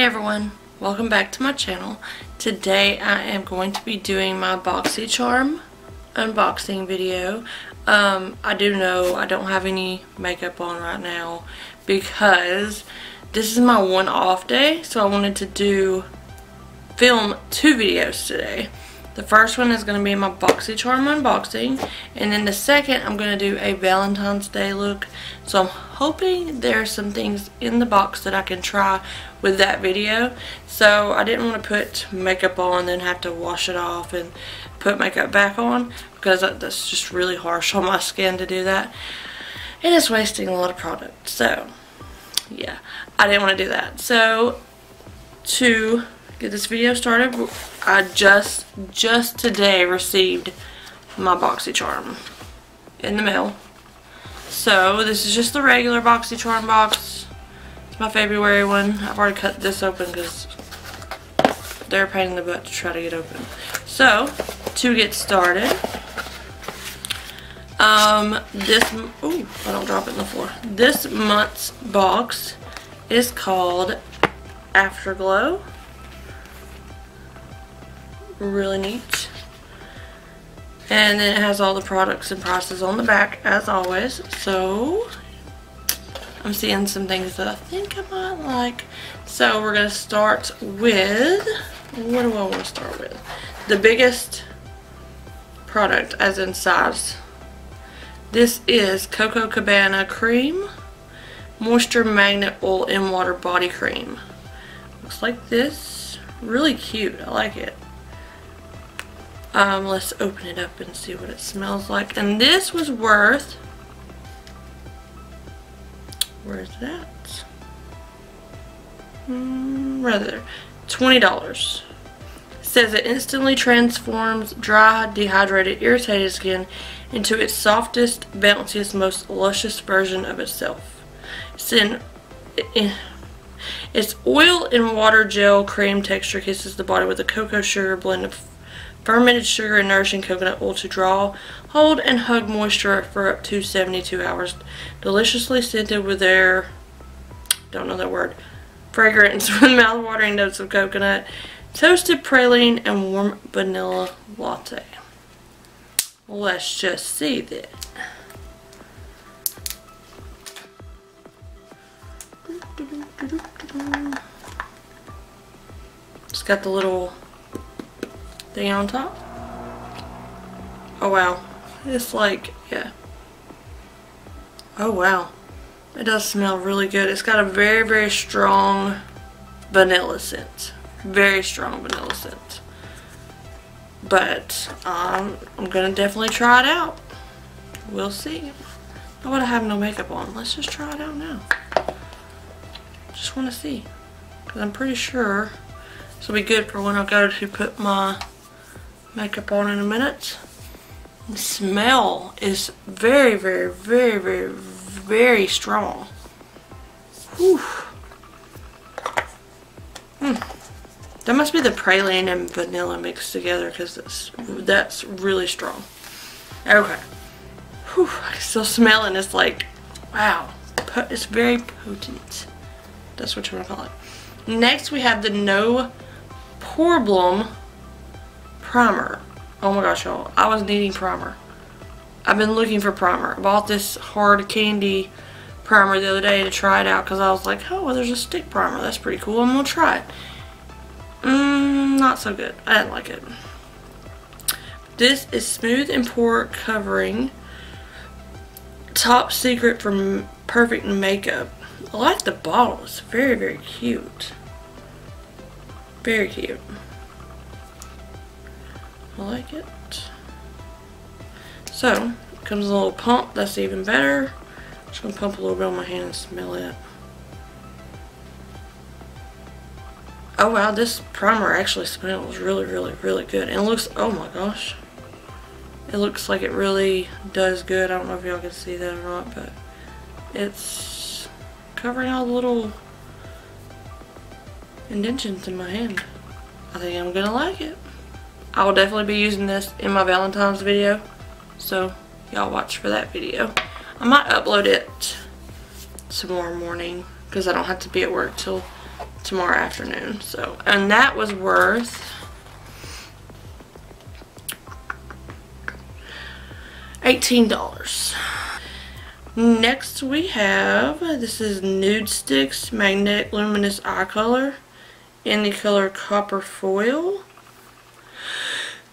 everyone, welcome back to my channel. Today I am going to be doing my BoxyCharm unboxing video. I do know I don't have any makeup on right now because this is my one off day, so I wanted to film two videos today. The first one is going to be my BoxyCharm unboxing, and then the second I'm going to do a Valentine's Day look. So I'm hoping there's some things in the box that I can try with that video. So I didn't want to put makeup on and then have to wash it off and put makeup back on, because that's just really harsh on my skin to do that. And it's wasting a lot of product. So yeah, I didn't want to do that. So to get this video started, I just today received my BoxyCharm in the mail. So this is just the regular BoxyCharm box. It's my February one. I've already cut this open because they're a pain in the butt to try to get open. So to get started, ooh, I don't drop it in the floor. This month's box is called Afterglow. Really neat. And then it has all the products and prices on the back as always. So I'm seeing some things that I think I might like. So we're going to start with, what do I want to start with? The biggest product as in size. This is Coco Cabana Cream Moisture Magnet Oil in Water Body Cream. Looks like this. Really cute. I like it. Let's open it up and see what it smells like. And this was worth, where's that? Right there. $20. It says it instantly transforms dry, dehydrated, irritated skin into its softest, bounciest, most luscious version of itself. Its oil and water gel cream texture kisses the body with a cocoa sugar blend of fermented sugar and nourishing coconut oil to draw, hold, and hug moisture for up to 72 hours. Deliciously scented with their, don't know that word, fragrance with mouth-watering notes of coconut, toasted praline, and warm vanilla latte. Let's just see that. It's got the little thing on top. Oh wow, it's like, yeah. Oh wow, it does smell really good. It's got a very strong vanilla scent. Very strong vanilla scent. But I'm gonna definitely try it out. We'll see. Oh, but I have no makeup on. Let's just try it out now. Just want to see, because I'm pretty sure this will be good for when I go to put my makeup on in a minute. The smell is very strong. Whew. That must be the praline and vanilla mixed together, because that's really strong. Okay. Whew. I can still smell it, and it's like, wow. It's very potent. That's what you want to call it. Next we have the No Problem Primer. Oh my gosh, y'all. I was needing primer. I've been looking for primer. I bought this hard candy primer the other day to try it out, because I was like, oh, well, there's a stick primer. That's pretty cool. I'm going to try it. Not so good. I didn't like it. This is Smooth and Pore Covering. Top secret for perfect makeup. I like the bottle. It's very cute. Very cute. I like it. So, comes a little pump. That's even better. I'm just going to pump a little bit on my hand and smell it. Oh wow, this primer actually smells really good. And it looks, oh my gosh. It looks like it really does good. I don't know if y'all can see that or not, but it's covering all the little indentions in my hand. I think I'm gonna like it. I will definitely be using this in my Valentine's video, so y'all watch for that video. I might upload it tomorrow morning because I don't have to be at work till tomorrow afternoon. So, and that was worth $18. Next we have, this is Nude Sticks Magnetic Luminous Eye Color in the color Copper Foil.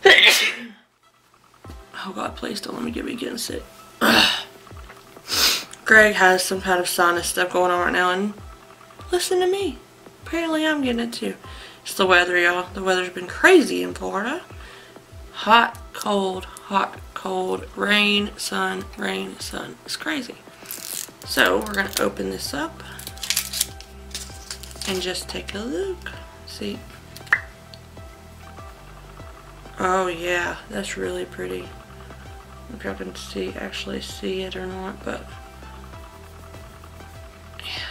Oh God, please don't let me get getting sick. Greg has some kind of sinus stuff going on right now, and listen to me. Apparently I'm getting it too. It's the weather, y'all. The weather's been crazy in Florida. Hot, cold, rain, sun, rain, sun. It's crazy. So we're going to open this up and just take a look. See? Oh yeah, that's really pretty. I don't know if y'all can actually see it or not, but yeah,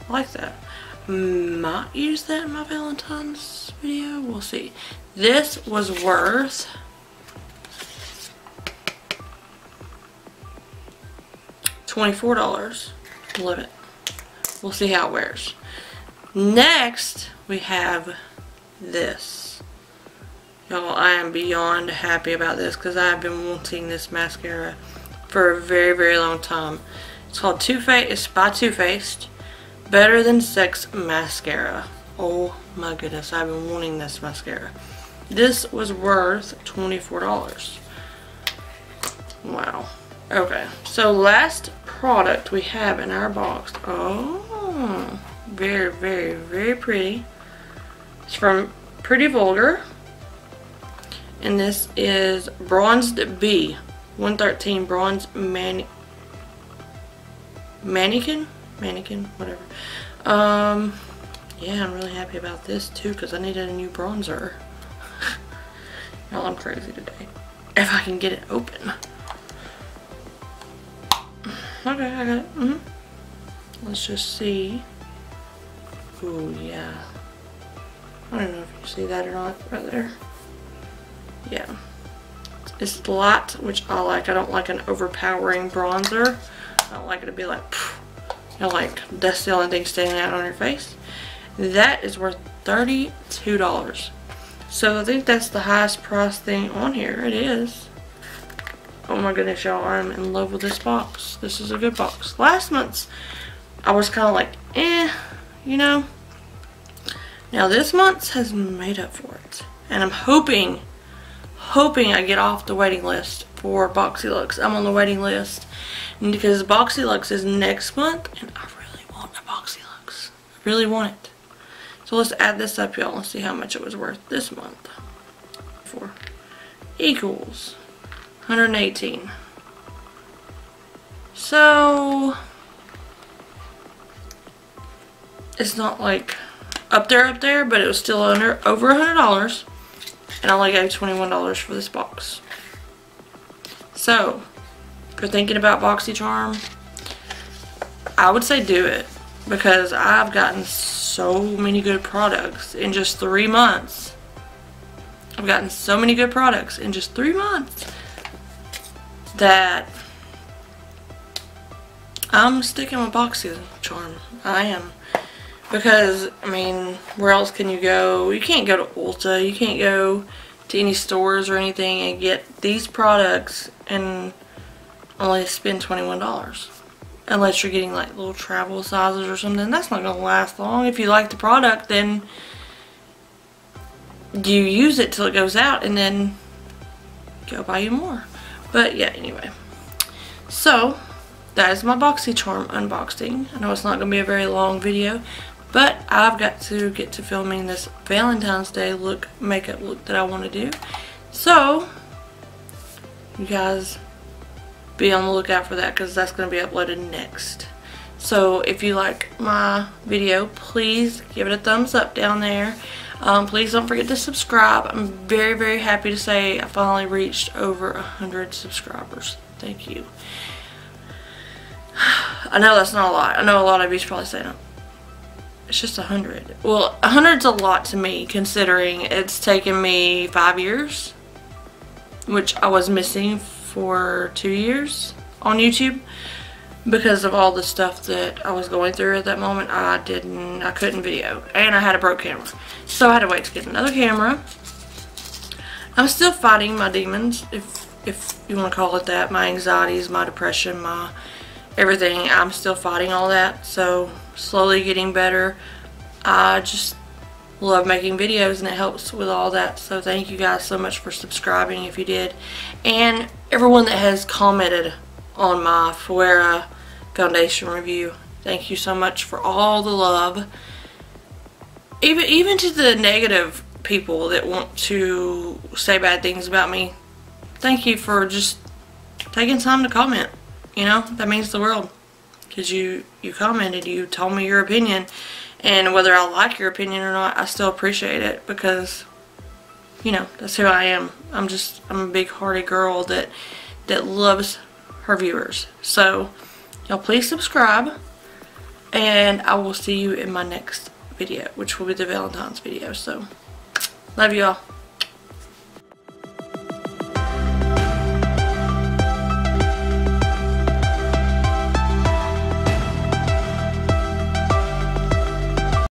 I like that. Might use that in my Valentine's video. We'll see. This was worth $24. Love it. We'll see how it wears. Next, we have this. Y'all, I am beyond happy about this because I've been wanting this mascara for a very, very long time. It's called Too Faced. It's by Too Faced. Better Than Sex Mascara. Oh my goodness, I've been wanting this mascara. This was worth $24. Wow. Okay, so last product we have in our box. Oh, very, very, very pretty. It's from Pretty Vulgar. And this is Bronzed Bee 113 Bronze Mannequin, whatever. Yeah, I'm really happy about this too because I needed a new bronzer. Y'all, I'm crazy today. If I can get it open. Okay, I got it. Let's just see. Ooh, yeah. I don't know if you see that or not right there. Yeah. It's light, which I like. I don't like an overpowering bronzer. I don't like it to be like, you know, like that's the only thing standing out on your face. That is worth $32. So I think that's the highest price thing on here. It is. Oh my goodness, y'all, I'm in love with this box. This is a good box. Last month's, I was kind of like, you know. Now this month's has made up for it. And I'm hoping I get off the waiting list for BoxyLux. I'm on the waiting list because BoxyLux is next month, and I really want a BoxyLux. I really want it. So let's add this up, y'all, and see how much it was worth this month. For equals 118. So it's not like up there, but it was still over $100. And I only gave $21 for this box. So, if you're thinking about BoxyCharm, I would say do it. Because I've gotten so many good products in just 3 months. I've gotten so many good products in just 3 months that I'm sticking with BoxyCharm. I am. Because, I mean, where else can you go? You can't go to Ulta. You can't go to any stores or anything and get these products and only spend $21. Unless you're getting like little travel sizes or something. That's not going to last long. If you like the product, then you use it till it goes out and then go buy you more. But yeah, anyway. So, that is my BoxyCharm unboxing. I know it's not going to be a very long video. But I've got to get to filming this Valentine's Day makeup look that I want to do. So, you guys be on the lookout for that because that's going to be uploaded next. So, if you like my video, please give it a thumbs up down there. Please don't forget to subscribe. I'm very, very happy to say I finally reached over 100 subscribers. Thank you. I know that's not a lot. I know a lot of you probably saying, it's just 100. Well, 100's a lot to me considering it's taken me 5 years, which I was missing for 2 years on YouTube. because of all the stuff that I was going through at that moment. I couldn't video, and I had a broke camera, so I had to wait to get another camera. I'm still fighting my demons, if you want to call it that, my anxieties, my depression, my everything. I'm still fighting all that, so slowly getting better. I just love making videos, and it helps with all that. So thank you guys so much for subscribing if you did, and everyone that has commented on my Fuera foundation review. Thank you so much for all the love. Even to the negative people that want to say bad things about me. Thank you for just taking time to comment. You know, that means the world. Because you commented, you told me your opinion. And whether I like your opinion or not, I still appreciate it. Because, you know, that's who I am. I'm a big hearted girl that loves her viewers. So, y'all please subscribe. And I will see you in my next video, which will be the Valentine's video. So, love you all.